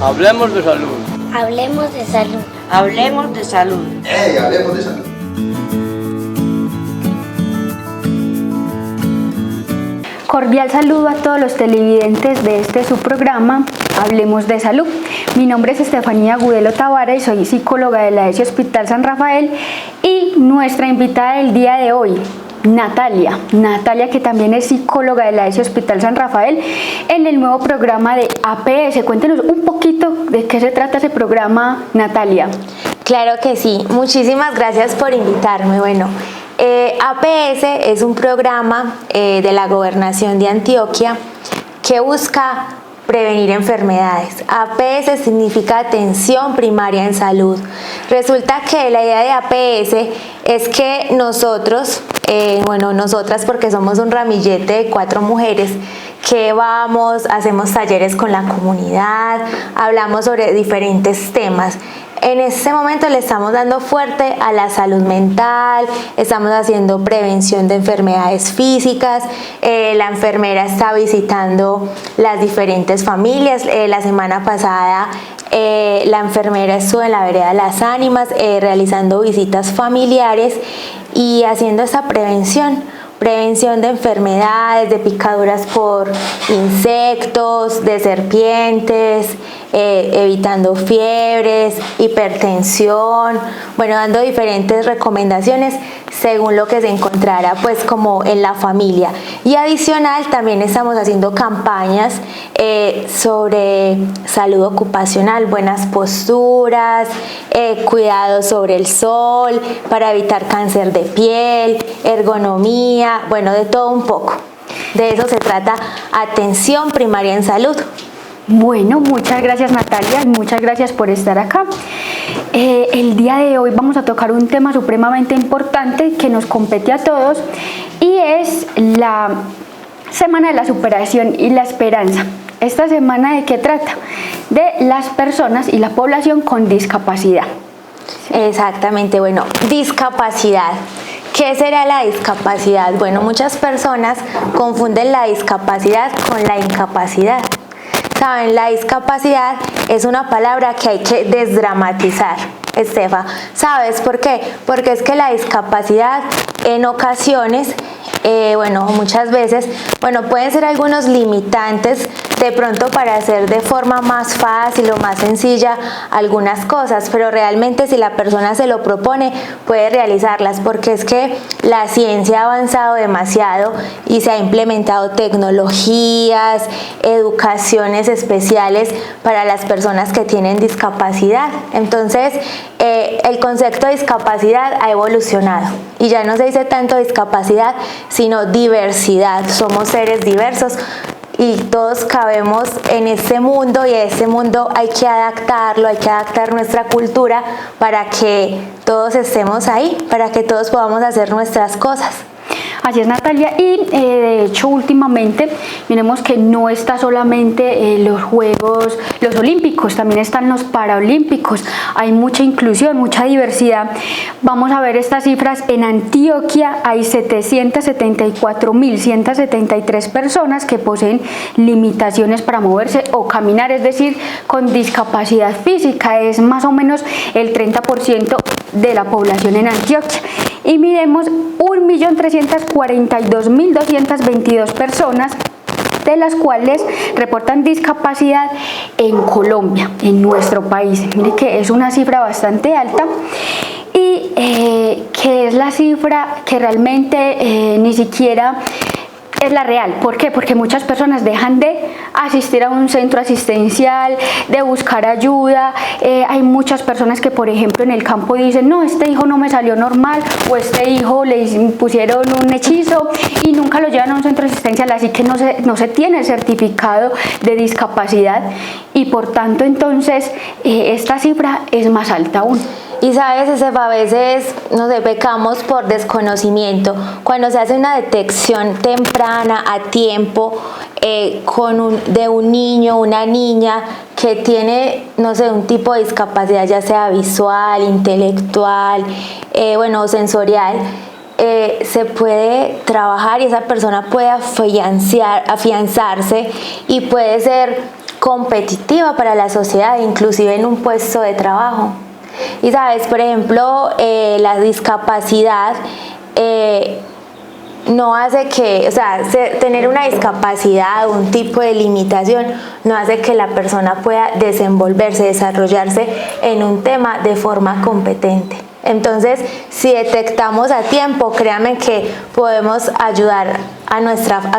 Hablemos de salud. Hablemos de salud. Hablemos de salud. Hablemos de salud. Cordial saludo a todos los televidentes de este su programa Hablemos de Salud. Mi nombre es Estefanía Gudelo Tavares, soy psicóloga de la ESI Hospital San Rafael y nuestra invitada del día de hoy, Natalia, que también es psicóloga de la ESI Hospital San Rafael, en el nuevo programa de APS. Cuéntenos un poquito de qué se trata ese programa, Natalia. Claro que sí, muchísimas gracias por invitarme. Bueno, APS es un programa de la Gobernación de Antioquia que busca prevenir enfermedades. APS significa Atención Primaria en Salud. Resulta que la idea de APS es que nosotros, nosotras porque somos un ramillete de 4 mujeres, que hacemos talleres con la comunidad, hablamos sobre diferentes temas. En este momento le estamos dando fuerte a la salud mental, estamos haciendo prevención de enfermedades físicas, la enfermera está visitando las diferentes familias. La semana pasada la enfermera estuvo en la vereda Las Ánimas realizando visitas familiares y haciendo esa prevención de enfermedades, de picaduras por insectos, de serpientes, evitando fiebres, hipertensión, dando diferentes recomendaciones según lo que se encontrara pues como en la familia. Y adicional también estamos haciendo campañas sobre salud ocupacional, buenas posturas, cuidado sobre el sol para evitar cáncer de piel, ergonomía, de todo un poco. De eso se trata Atención Primaria en Salud. Bueno, muchas gracias Natalia y muchas gracias por estar acá. El día de hoy vamos a tocar un tema supremamente importante que nos compete a todos y es la Semana de la Superación y la Esperanza. ¿Esta semana de qué trata? De las personas y la población con discapacidad. Exactamente, discapacidad. ¿Qué será la discapacidad? Muchas personas confunden la discapacidad con la incapacidad. Saben, la discapacidad es una palabra que hay que desdramatizar, Estefa. ¿Sabes por qué? Porque es que la discapacidad en ocasiones, muchas veces, pueden ser algunos limitantes de pronto para hacer de forma más fácil o más sencilla algunas cosas, pero realmente si la persona se lo propone puede realizarlas, porque es que la ciencia ha avanzado demasiado y se ha implementado tecnologías, educaciones especiales para las personas que tienen discapacidad. Entonces el concepto de discapacidad ha evolucionado y ya no se dice tanto discapacidad sino diversidad. Somos seres diversos y todos cabemos en este mundo, y a este mundo hay que adaptarlo, hay que adaptar nuestra cultura para que todos estemos ahí, para que todos podamos hacer nuestras cosas. Así es, Natalia, y de hecho últimamente miremos que no está solamente los Juegos, los Olímpicos, también están los Paralímpicos. Hay mucha inclusión, mucha diversidad. Vamos a ver estas cifras. En Antioquia hay 774.173 personas que poseen limitaciones para moverse o caminar, es decir, con discapacidad física. Es más o menos el 30% de la población en Antioquia. Y miremos 1.342.222 personas, de las cuales reportan discapacidad en Colombia, en nuestro país. Mire que es una cifra bastante alta y que es la cifra que realmente ni siquiera es la real. ¿Por qué? Porque muchas personas dejan de asistir a un centro asistencial, de buscar ayuda. Hay muchas personas que, por ejemplo, en el campo dicen, no, este hijo no me salió normal, o este hijo le pusieron un hechizo y nunca lo llevan a un centro asistencial, así que no se tiene el certificado de discapacidad y por tanto entonces esta cifra es más alta aún. Y sabes, Estefa, a veces pecamos por desconocimiento. Cuando se hace una detección temprana, a tiempo, de un niño, una niña que tiene, un tipo de discapacidad, ya sea visual, intelectual, o sensorial, se puede trabajar y esa persona puede afianzarse y puede ser competitiva para la sociedad, inclusive en un puesto de trabajo. Y sabes, por ejemplo, la discapacidad no hace que, o sea, tener una discapacidad, un tipo de limitación, no hace que la persona pueda desenvolverse, desarrollarse en un tema de forma competente. Entonces, si detectamos a tiempo, créanme que podemos ayudar a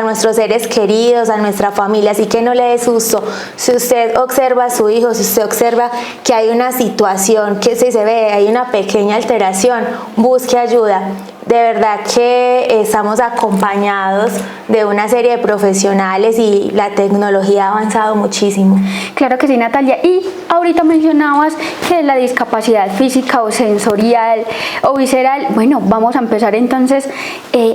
nuestros seres queridos, a nuestra familia, así que no le dé susto. Si usted observa a su hijo, si usted observa que hay una situación, que si se ve, hay una pequeña alteración, busque ayuda. De verdad que estamos acompañados de una serie de profesionales y la tecnología ha avanzado muchísimo. Claro que sí, Natalia. Y ahorita mencionabas que la discapacidad física o sensorial o visceral, bueno, vamos a empezar entonces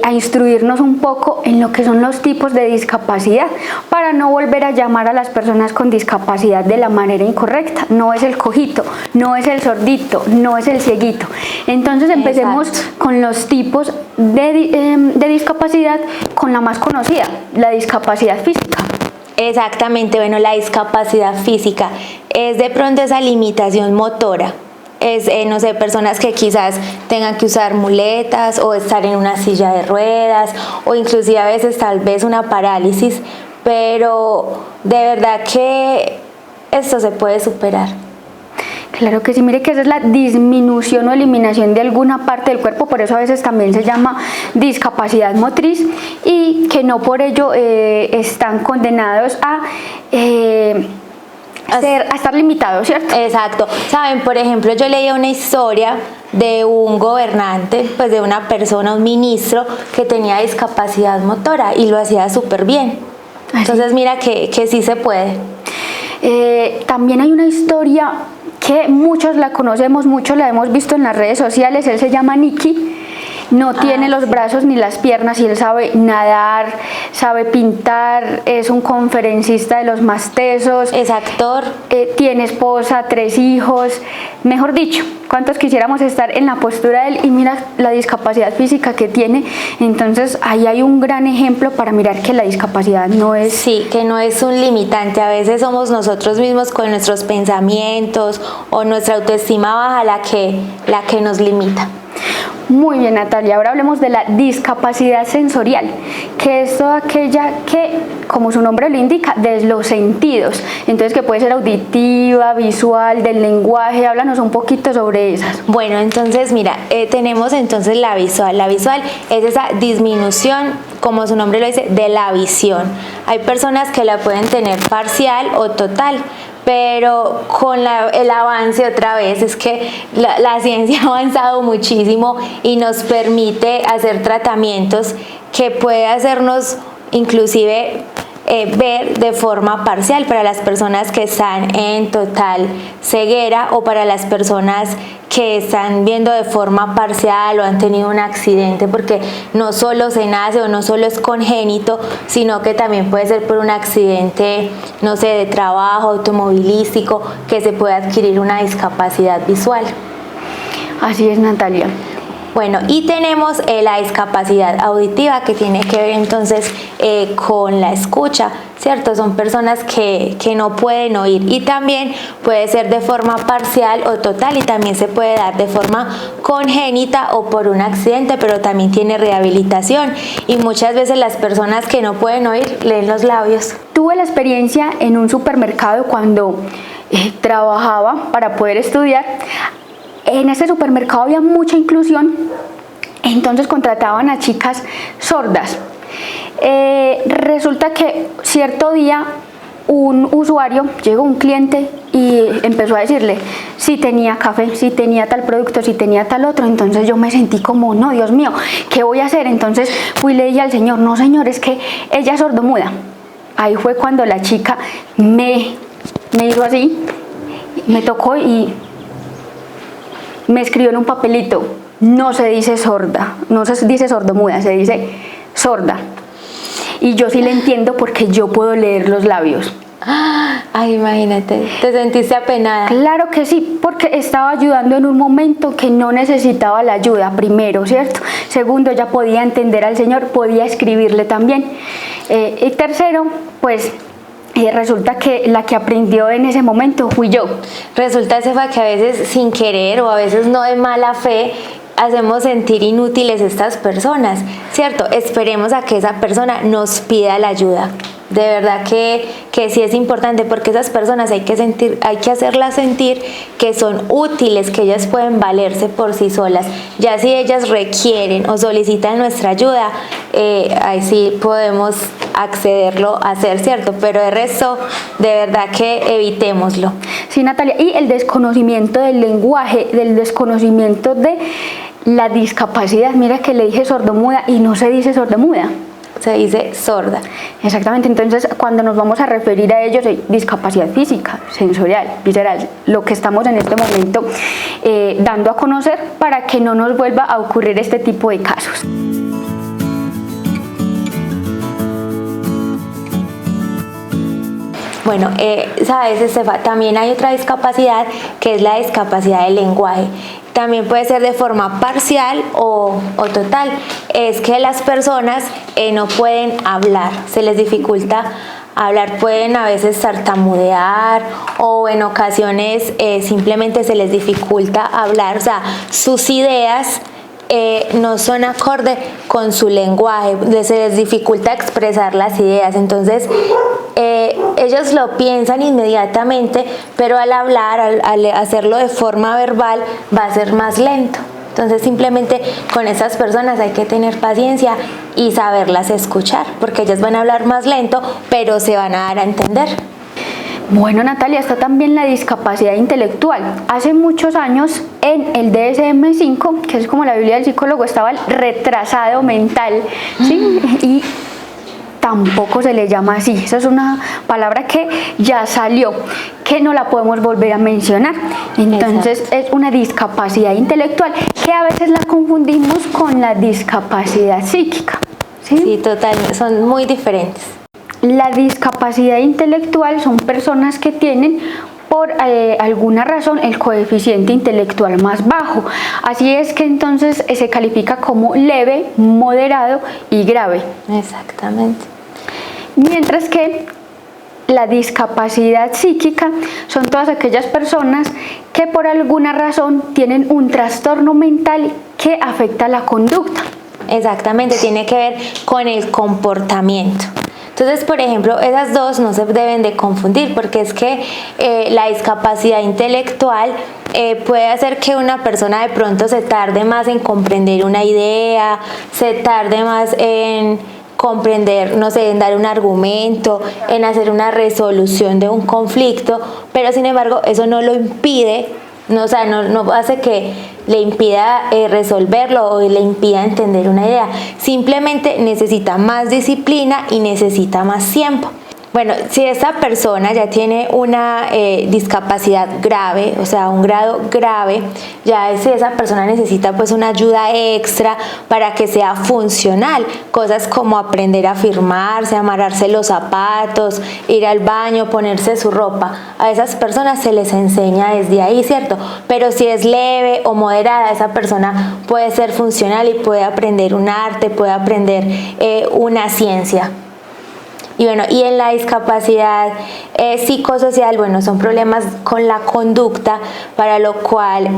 a instruirnos un poco en lo que son los tipos de discapacidad para no volver a llamar a las personas con discapacidad de la manera incorrecta. No es el cojito, no es el sordito, no es el cieguito. Entonces empecemos con los tipos de discapacidad, con la más conocida, la discapacidad física. Exactamente, bueno, la discapacidad física es de pronto esa limitación motora. Es, no sé, personas que quizás tengan que usar muletas o estar en una silla de ruedas o inclusive a veces tal vez una parálisis, pero de verdad que esto se puede superar. Claro que sí, mire que esa es la disminución o eliminación de alguna parte del cuerpo, por eso a veces también se llama discapacidad motriz y que no por ello están condenados a estar limitados, ¿cierto? Exacto. Saben, por ejemplo, yo leí una historia de un gobernante, pues de una persona, un ministro que tenía discapacidad motora y lo hacía súper bien. Entonces mira que sí se puede. También hay una historia que muchos la conocemos, muchos la hemos visto en las redes sociales. Él se llama Nicky, no tiene los brazos ni las piernas y él sabe nadar, sabe pintar, es un conferencista de los más tesos. Es actor. Tiene esposa, 3 hijos, mejor dicho, cuántos quisiéramos estar en la postura de él y mira la discapacidad física que tiene. Entonces ahí hay un gran ejemplo para mirar que la discapacidad no es... Sí, que no es un limitante, a veces somos nosotros mismos con nuestros pensamientos o nuestra autoestima baja la que nos limita. Muy bien, Natalia, ahora hablemos de la discapacidad sensorial, que es toda aquella que, como su nombre lo indica, de los sentidos, entonces que puede ser auditiva, visual, del lenguaje. Háblanos un poquito sobre esas. Bueno, entonces mira, tenemos entonces la visual. La visual es esa disminución, como su nombre lo dice, de la visión. Hay personas que la pueden tener parcial o total, pero con el avance otra vez es que la ciencia ha avanzado muchísimo y nos permite hacer tratamientos que puede hacernos inclusive ver de forma parcial para las personas que están en total ceguera o para las personas que están viendo de forma parcial o han tenido un accidente, porque no solo se nace o no solo es congénito, sino que también puede ser por un accidente, no sé, de trabajo, automovilístico, que se puede adquirir una discapacidad visual. Así es, Natalia. Bueno, y tenemos la discapacidad auditiva, que tiene que ver entonces con la escucha, ¿cierto? Son personas que no pueden oír y también puede ser de forma parcial o total y también se puede dar de forma congénita o por un accidente, pero también tiene rehabilitación y muchas veces las personas que no pueden oír leen los labios. Tuve la experiencia en un supermercado cuando trabajaba para poder estudiar. En ese supermercado había mucha inclusión, entonces contrataban a chicas sordas. Resulta que cierto día un usuario, llegó un cliente y empezó a decirle si tenía café, si tenía tal producto, si tenía tal otro. Entonces yo me sentí como, no, Dios mío, ¿qué voy a hacer? Entonces fui y le dije al señor, no señor, es que ella es sordomuda. Ahí fue cuando la chica me hizo así, me tocó y me escribió en un papelito, no se dice sorda, no se dice sordomuda, se dice sorda. Y yo sí le entiendo porque yo puedo leer los labios. Ay, imagínate, ¿te sentiste apenada? Claro que sí, porque estaba ayudando en un momento que no necesitaba la ayuda, primero, ¿cierto? Segundo, ya podía entender al Señor, podía escribirle también. Y tercero, pues resulta que la que aprendió en ese momento fui yo. Resulta, Estefa, que a veces sin querer o a veces no de mala fe hacemos sentir inútiles a estas personas, ¿cierto? Esperemos a que esa persona nos pida la ayuda. De verdad que sí es importante, porque esas personas hay que hacerlas sentir que son útiles, que ellas pueden valerse por sí solas. Ya si ellas requieren o solicitan nuestra ayuda, ahí sí podemos accederlo a hacer, ¿cierto? Pero de resto, de verdad que evitémoslo. Sí, Natalia, y el desconocimiento del lenguaje, del desconocimiento de la discapacidad. Mira que le dije sordomuda y no se dice sordomuda. Se dice sorda. Exactamente, entonces cuando nos vamos a referir a ellos, discapacidad física, sensorial, visceral, lo que estamos en este momento dando a conocer para que no nos vuelva a ocurrir este tipo de casos. Bueno, sabes, Estefa, también hay otra discapacidad que es la discapacidad del lenguaje. También puede ser de forma parcial o total. Es que las personas no pueden hablar, se les dificulta hablar, pueden a veces tartamudear o en ocasiones simplemente se les dificulta hablar, o sea, sus ideas no son acorde con su lenguaje, se les dificulta expresar las ideas. Entonces ellos lo piensan inmediatamente, pero al hablar, al hacerlo de forma verbal, va a ser más lento. Entonces simplemente con esas personas hay que tener paciencia y saberlas escuchar, porque ellas van a hablar más lento, pero se van a dar a entender. Bueno, Natalia, está también la discapacidad intelectual. Hace muchos años en el DSM-5, que es como la Biblia del psicólogo, estaba el retrasado mental, ¿sí? Y tampoco se le llama así. Esa es una palabra que ya salió, que no la podemos volver a mencionar. Entonces es una discapacidad intelectual que a veces la confundimos con la discapacidad psíquica. Sí, total, son muy diferentes. La discapacidad intelectual son personas que tienen por alguna razón el coeficiente intelectual más bajo. Así es que entonces se califica como leve, moderado y grave. Exactamente. Mientras que la discapacidad psíquica son todas aquellas personas que por alguna razón tienen un trastorno mental que afecta la conducta. Exactamente, tiene que ver con el comportamiento. Entonces, por ejemplo, esas dos no se deben de confundir, porque es que la discapacidad intelectual puede hacer que una persona de pronto se tarde más en comprender una idea, se tarde más en comprender, no sé, en dar un argumento, en hacer una resolución de un conflicto, pero sin embargo eso no lo impide, no hace que le impida resolverlo o le impida entender una idea. Simplemente necesita más disciplina y necesita más tiempo. Bueno, si esta persona ya tiene una discapacidad grave, o sea, un grado grave, ya si esa persona necesita pues una ayuda extra para que sea funcional, cosas como aprender a firmarse, amarrarse los zapatos, ir al baño, ponerse su ropa, a esas personas se les enseña desde ahí, ¿cierto? Pero si es leve o moderada, esa persona puede ser funcional y puede aprender un arte, puede aprender una ciencia. Y bueno, y en la discapacidad psicosocial, bueno, son problemas con la conducta, para lo cual,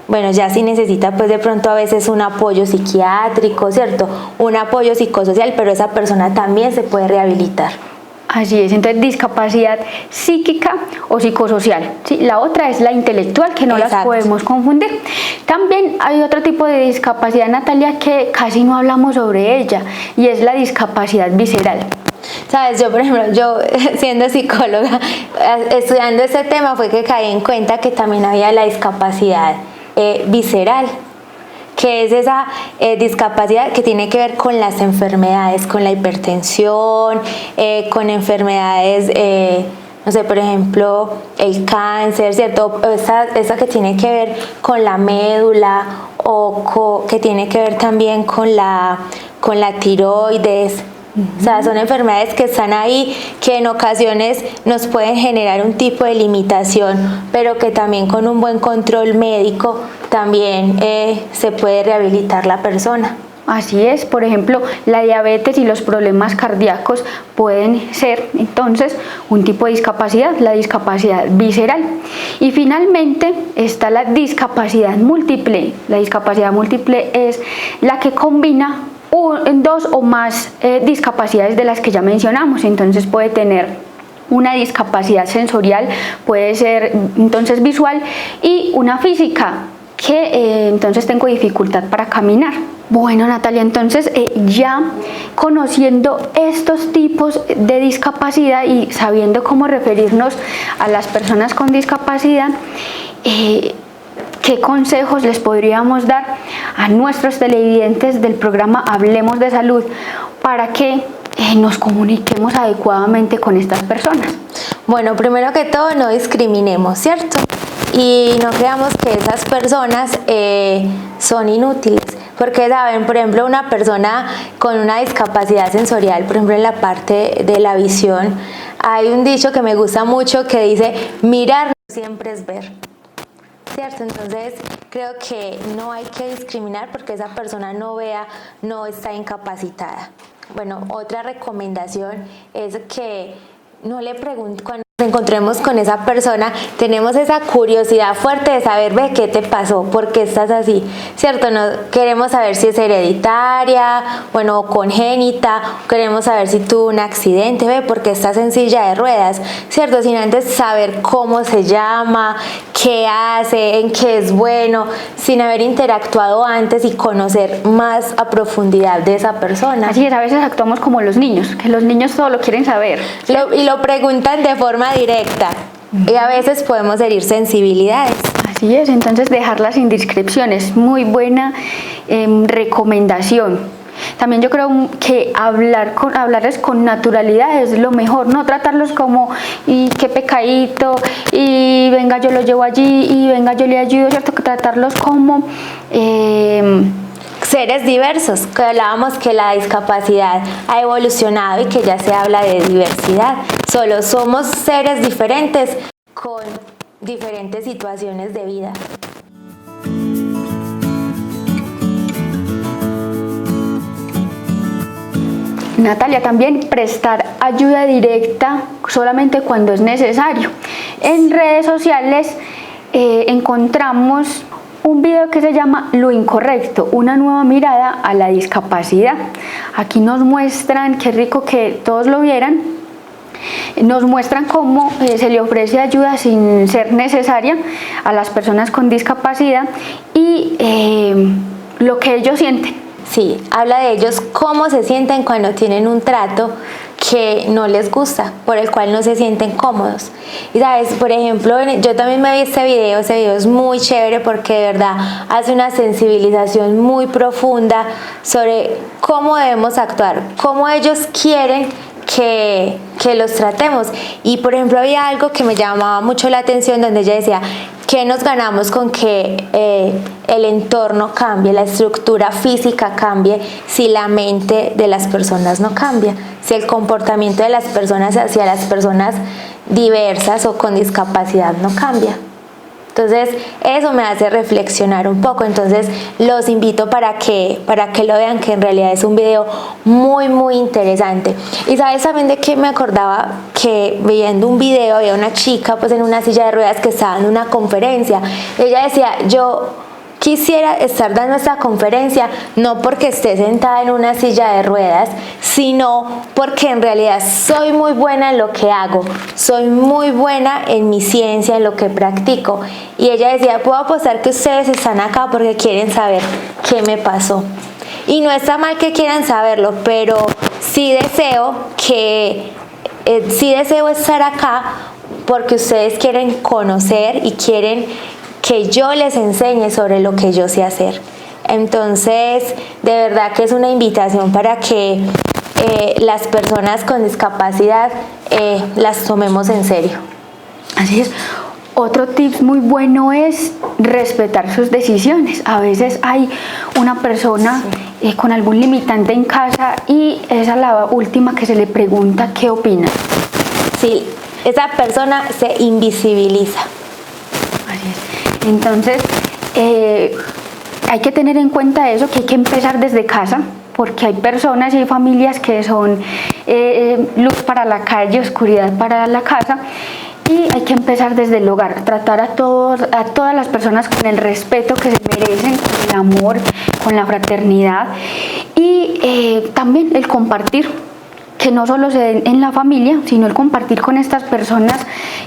bueno, ya sí necesita pues de pronto a veces un apoyo psiquiátrico, ¿cierto? Un apoyo psicosocial, pero esa persona también se puede rehabilitar. Así es, entonces discapacidad psíquica o psicosocial. ¿Sí? La otra es la intelectual, que no las podemos confundir. También hay otro tipo de discapacidad, Natalia, que casi no hablamos sobre ella, y es la discapacidad visceral. Sabes, yo por ejemplo, yo siendo psicóloga, estudiando este tema, fue que caí en cuenta que también había la discapacidad visceral, que es esa discapacidad que tiene que ver con las enfermedades, con la hipertensión, con enfermedades, no sé, por ejemplo, el cáncer, ¿cierto? Esa que tiene que ver con la médula o que tiene que ver también con la tiroides. O sea, son enfermedades que están ahí, que en ocasiones nos pueden generar un tipo de limitación, pero que también con un buen control médico también se puede rehabilitar la persona. Así es, por ejemplo, la diabetes y los problemas cardíacos pueden ser entonces un tipo de discapacidad, la discapacidad visceral. Y finalmente está la discapacidad múltiple. La discapacidad múltiple es la que combina dos o más discapacidades de las que ya mencionamos. Entonces puede tener una discapacidad sensorial, puede ser entonces visual, y una física, que entonces tengo dificultad para caminar. Bueno, Natalia, entonces ya conociendo estos tipos de discapacidad y sabiendo cómo referirnos a las personas con discapacidad, ¿qué consejos les podríamos dar a nuestros televidentes del programa Hablemos de Salud para que nos comuniquemos adecuadamente con estas personas? Bueno, primero que todo, no discriminemos, ¿cierto? Y no creamos que esas personas son inútiles. Porque saben, por ejemplo, una persona con una discapacidad sensorial, por ejemplo en la parte de la visión, hay un dicho que me gusta mucho que dice: mirar no siempre es ver, ¿cierto? Entonces creo que no hay que discriminar porque esa persona no vea, no está incapacitada. Bueno, otra recomendación es que no le pregunten, cuando nos encontremos con esa persona, tenemos esa curiosidad fuerte de saber, ve, ¿qué te pasó? ¿Por qué estás así? ¿Cierto? No, queremos saber si es hereditaria, bueno, congénita, queremos saber si tuvo un accidente, ve, ¿por qué estás en silla de ruedas? ¿Cierto? Sin antes saber cómo se llama, qué hace, en qué es bueno, sin haber interactuado antes y conocer más a profundidad de esa persona. Así es, a veces actuamos como los niños, que los niños todo lo quieren saber. Y lo preguntan de forma directa y a veces podemos herir sensibilidades. Así es, entonces dejar las indiscreciones, muy buena recomendación. También yo creo que hablarles con naturalidad es lo mejor, no tratarlos como y qué pecadito, y venga yo lo llevo allí, y venga yo le ayudo, ¿cierto? Que tratarlos como seres diversos, que hablábamos que la discapacidad ha evolucionado y que ya se habla de diversidad. Solo somos seres diferentes con diferentes situaciones de vida. Natalia, también prestar ayuda directa solamente cuando es necesario. En redes sociales encontramos un video que se llama Lo Incorrecto, una nueva mirada a la discapacidad. Aquí nos muestran, qué rico que todos lo vieran, nos muestran cómo se le ofrece ayuda sin ser necesaria a las personas con discapacidad y lo que ellos sienten. Sí, habla de ellos cómo se sienten cuando tienen un trato que no les gusta, por el cual no se sienten cómodos. Y sabes, por ejemplo, yo también me vi ese video es muy chévere porque de verdad hace una sensibilización muy profunda sobre cómo debemos actuar, cómo ellos quieren que los tratemos. Y por ejemplo había algo que me llamaba mucho la atención donde ella decía: ¿qué nos ganamos con que el entorno cambie, la estructura física cambie, si la mente de las personas no cambia? Si el comportamiento de las personas hacia las personas diversas o con discapacidad no cambia. Entonces eso me hace reflexionar un poco. Entonces los invito para que lo vean, que en realidad es un video muy muy interesante. Y sabes también de qué me acordaba, que viendo un video había una chica pues en una silla de ruedas que estaba dando una conferencia. Ella decía: yo quisiera estar dando esta conferencia no porque esté sentada en una silla de ruedas, sino porque en realidad soy muy buena en lo que hago, soy muy buena en mi ciencia, en lo que practico. Y ella decía: puedo apostar que ustedes están acá porque quieren saber qué me pasó. Y no está mal que quieran saberlo, pero sí deseo estar acá porque ustedes quieren conocer y quieren que yo les enseñe sobre lo que yo sé hacer. Entonces, de verdad que es una invitación para que las personas con discapacidad las tomemos en serio. Así es. Otro tip muy bueno es respetar sus decisiones. A veces hay una persona con algún limitante en casa y esa es la última que se le pregunta qué opina. Sí, esa persona se invisibiliza. Así es. Entonces, hay que tener en cuenta eso, que hay que empezar desde casa, porque hay personas y hay familias que son luz para la calle, oscuridad para la casa, y hay que empezar desde el hogar, tratar a todas las personas con el respeto que se merecen, con el amor, con la fraternidad, y también el compartir, que no solo se den en la familia, sino el compartir con estas personas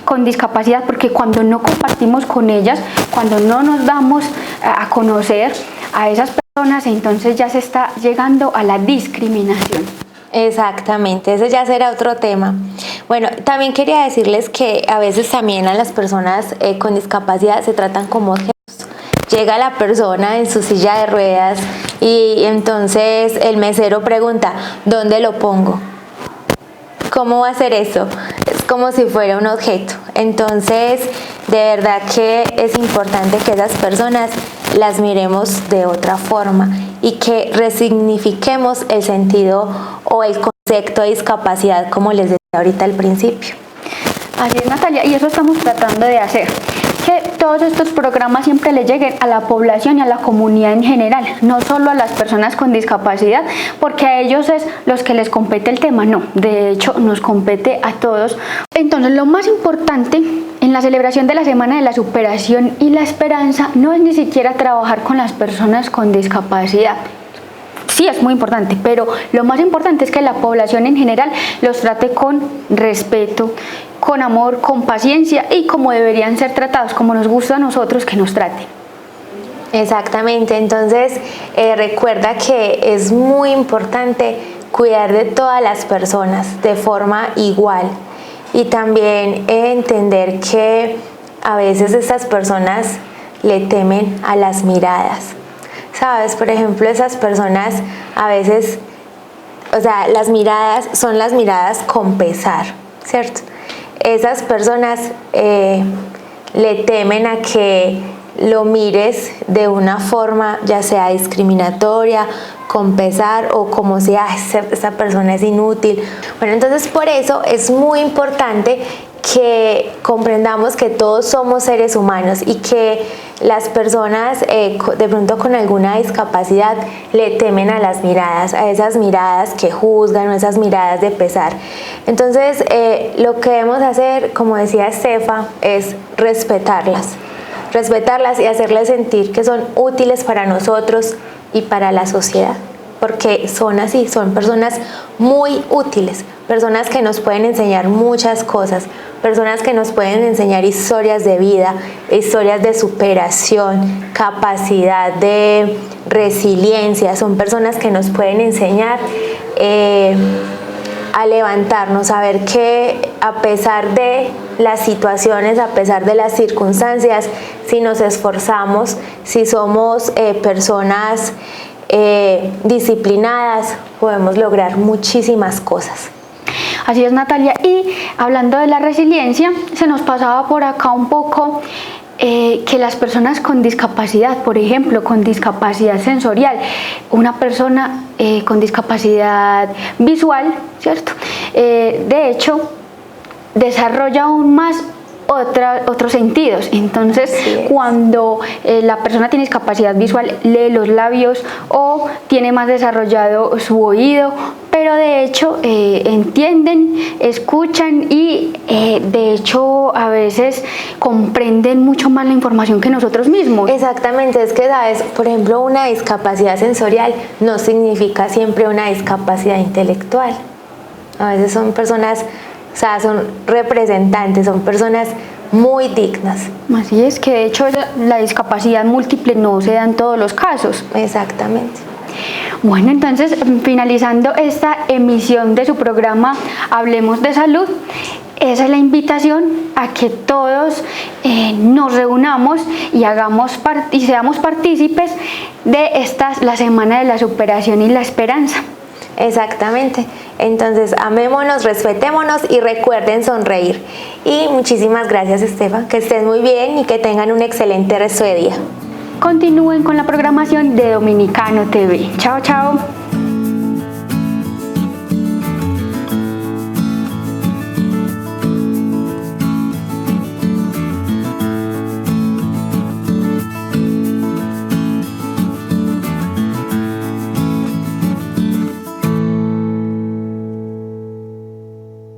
con discapacidad, porque cuando no compartimos con ellas, cuando no nos damos a conocer a esas personas, entonces ya se está llegando a la discriminación. Exactamente, ese ya será otro tema. Bueno, también quería decirles que a veces también a las personas con discapacidad se tratan como objetos. Llega la persona en su silla de ruedas y entonces el mesero pregunta, ¿dónde lo pongo? ¿Cómo va a hacer eso? Es como si fuera un objeto. Entonces, de verdad que es importante que esas personas las miremos de otra forma y que resignifiquemos el sentido o el concepto de discapacidad, como les decía ahorita al principio. Así es, Natalia, y eso estamos tratando de hacer, que todos estos programas siempre le lleguen a la población y a la comunidad en general, no solo a las personas con discapacidad, porque a ellos es los que les compete el tema, no, de hecho nos compete a todos. Entonces lo más importante en la celebración de la Semana de la Superación y la Esperanza no es ni siquiera trabajar con las personas con discapacidad. Sí, es muy importante, pero lo más importante es que la población en general los trate con respeto, con amor, con paciencia y como deberían ser tratados, como nos gusta a nosotros que nos traten. Exactamente, entonces recuerda que es muy importante cuidar de todas las personas de forma igual y también entender que a veces estas personas le temen a las miradas. ¿Sabes? Por ejemplo, esas personas a veces, o sea, las miradas son las miradas con pesar, ¿cierto? Esas personas le temen a que lo mires de una forma ya sea discriminatoria, con pesar o como si esa persona es inútil. Bueno, entonces por eso es muy importante que comprendamos que todos somos seres humanos y que las personas de pronto con alguna discapacidad le temen a las miradas, a esas miradas que juzgan o esas miradas de pesar. Entonces lo que debemos hacer, como decía Estefa, es respetarlas y hacerles sentir que son útiles para nosotros y para la sociedad, porque son así, son personas muy útiles, personas que nos pueden enseñar muchas cosas, personas que nos pueden enseñar historias de vida, historias de superación, capacidad de resiliencia, son personas que nos pueden enseñar a levantarnos, a ver que a pesar de las situaciones, a pesar de las circunstancias, si nos esforzamos, si somos personas disciplinadas, podemos lograr muchísimas cosas. Así es, Natalia, y hablando de la resiliencia, se nos pasaba por acá un poco que las personas con discapacidad, por ejemplo, con discapacidad sensorial, una persona con discapacidad visual, ¿cierto? De hecho, desarrolla aún más otros sentidos. Entonces, cuando la persona tiene discapacidad visual, lee los labios o tiene más desarrollado su oído, pero de hecho entienden, escuchan y de hecho a veces comprenden mucho más la información que nosotros mismos. Exactamente, es que sabes, por ejemplo, una discapacidad sensorial no significa siempre una discapacidad intelectual. A veces son personas, o sea, son representantes, son personas muy dignas. Así es, que de hecho la discapacidad múltiple no se da en todos los casos. Exactamente. Bueno, entonces, finalizando esta emisión de su programa Hablemos de Salud, esa es la invitación a que todos nos reunamos y seamos partícipes de la Semana de la Superación y la Esperanza. Exactamente. Entonces, amémonos, respetémonos y recuerden sonreír. Y muchísimas gracias, Estefa. Que estén muy bien y que tengan un excelente resto de día. Continúen con la programación de Dominicano TV. Chao, chao.